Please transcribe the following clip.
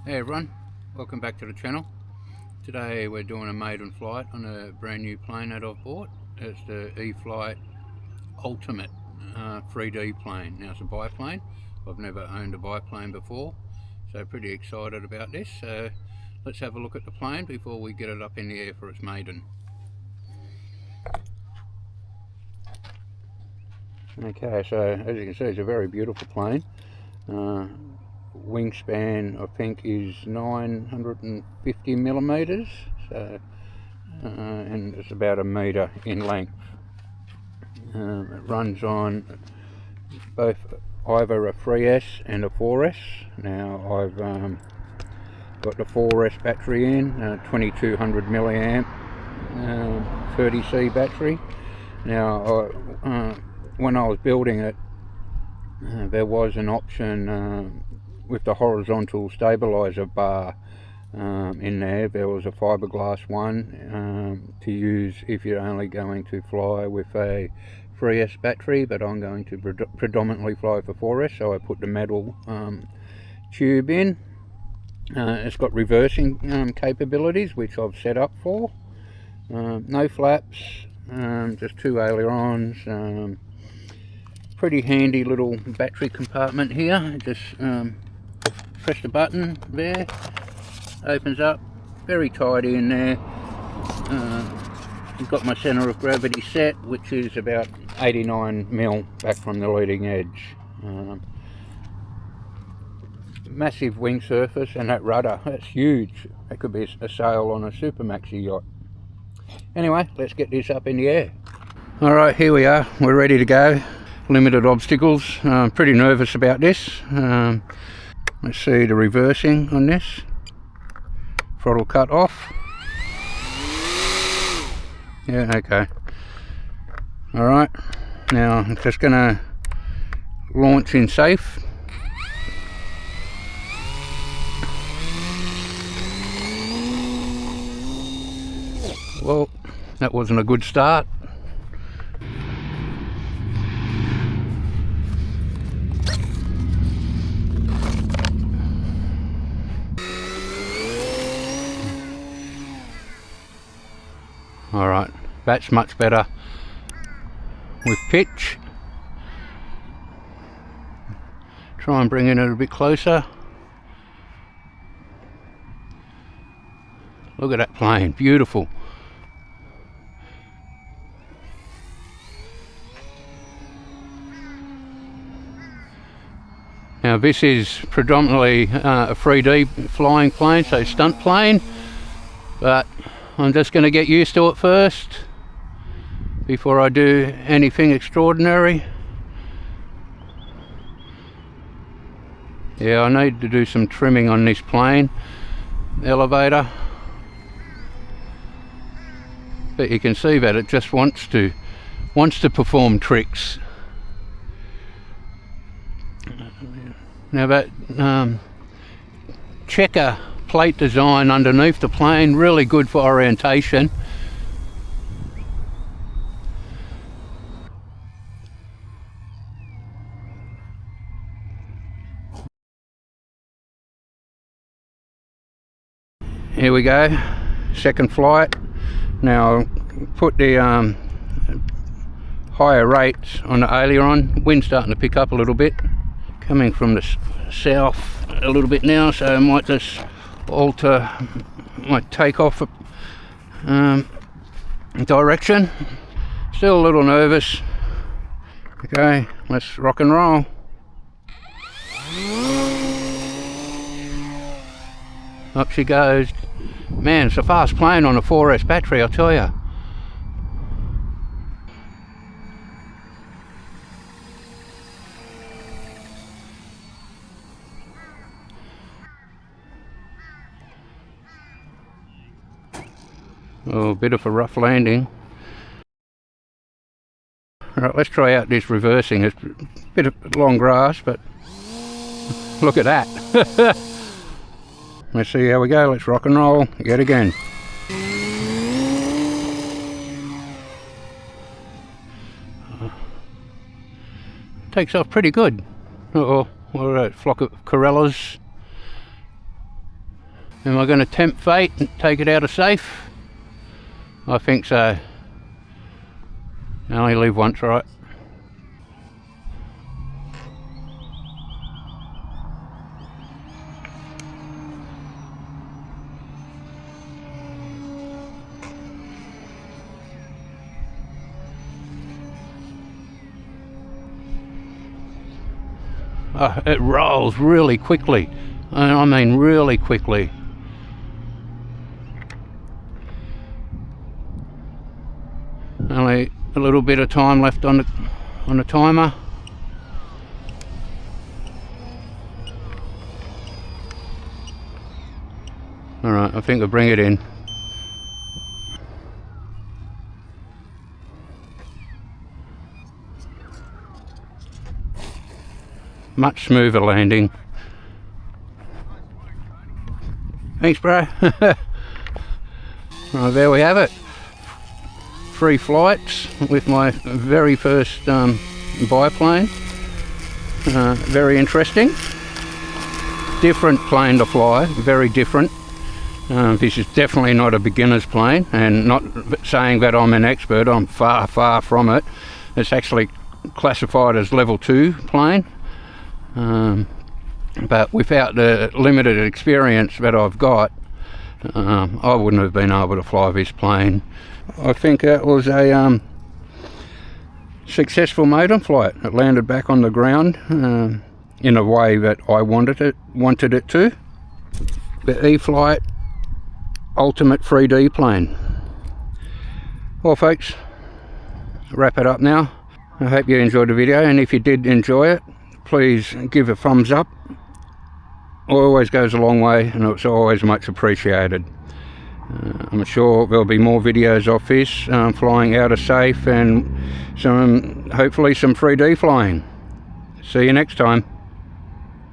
Hey everyone, welcome back to the channel. Today we're doing a maiden flight on a brand new plane that I've bought. It's the E-FLITE Ultimate 3D plane. Now it's a biplane. I've never owned a biplane before, so pretty excited about this. So let's have a look at the plane before we get it up in the air for its maiden. Okay, so as you can see, it's a very beautiful plane. Wingspan I think is 950 millimeters, so and it's about a meter in length. It runs on both either a 3S and a 4S. Now I've got the 4S battery in, 2200 milliamp 30C battery. Now when I was building it, there was an option with the horizontal stabilizer bar in there. There was a fiberglass one to use if you're only going to fly with a 3S battery, but I'm going to predominantly fly for 4S, so I put the metal tube in. It's got reversing capabilities, which I've set up for. No flaps, just two ailerons. Pretty handy little battery compartment here. Just press the button there, opens up, very tidy in there. I've got my centre of gravity set, which is about 89 mil back from the leading edge. Massive wing surface, and that rudder, that's huge. That could be a sail on a super maxi yacht. Anyway, let's get this up in the air. Alright, here we are, we're ready to go. Limited obstacles. Pretty nervous about this. Let's see the reversing on this. Throttle cut off. Yeah, okay. Alright, now I'm just going to launch in safe. Well, that wasn't a good start. Alright, that's much better with pitch. Try and bring it a bit closer. Look at that plane, beautiful. Now this is predominantly a 3D flying plane, so stunt plane, but I'm just going to get used to it first before I do anything extraordinary. Yeah, I need to do some trimming on this plane elevator, but you can see that it just wants to perform tricks. Now that checker plate design underneath the plane, really good for orientation. Here we go, second flight. Now put the higher rates on the aileron. Wind's starting to pick up a little bit, coming from the south a little bit now, so I might just alter my takeoff direction. Still a little nervous. Okay, let's rock and roll. Up she goes. Man, it's a fast plane on a 4S battery, I'll tell you. Oh, a bit of a rough landing. Alright, let's try out this reversing. It's a bit of long grass, but look at that. Let's see how we go. Let's rock and roll yet again. Takes off pretty good. Uh-oh, what a flock of Corellas. Am I going to tempt fate and take it out of safe? I think so. I only live once, right? It rolls really quickly. I mean really quickly. Only a little bit of time left on the timer. Alright, I think I'll bring it in. Much smoother landing. Thanks, bro. Right, there we have it. 3 flights with my very first biplane. Very interesting. Different plane to fly, very different. This is definitely not a beginner's plane, and not saying that I'm an expert, I'm far, far from it. It's actually classified as level 2 plane. But without the limited experience that I've got, I wouldn't have been able to fly this plane. I think that was a successful maiden flight. It landed back on the ground in a way that I wanted it to. The E-FLITE Ultimate 3D plane. Well folks, wrap it up now. I hope you enjoyed the video, and if you did enjoy it, please give a thumbs up. Always goes a long way, and it's always much appreciated. I'm sure there'll be more videos of this, flying out of safe, and hopefully some 3D flying. See you next time.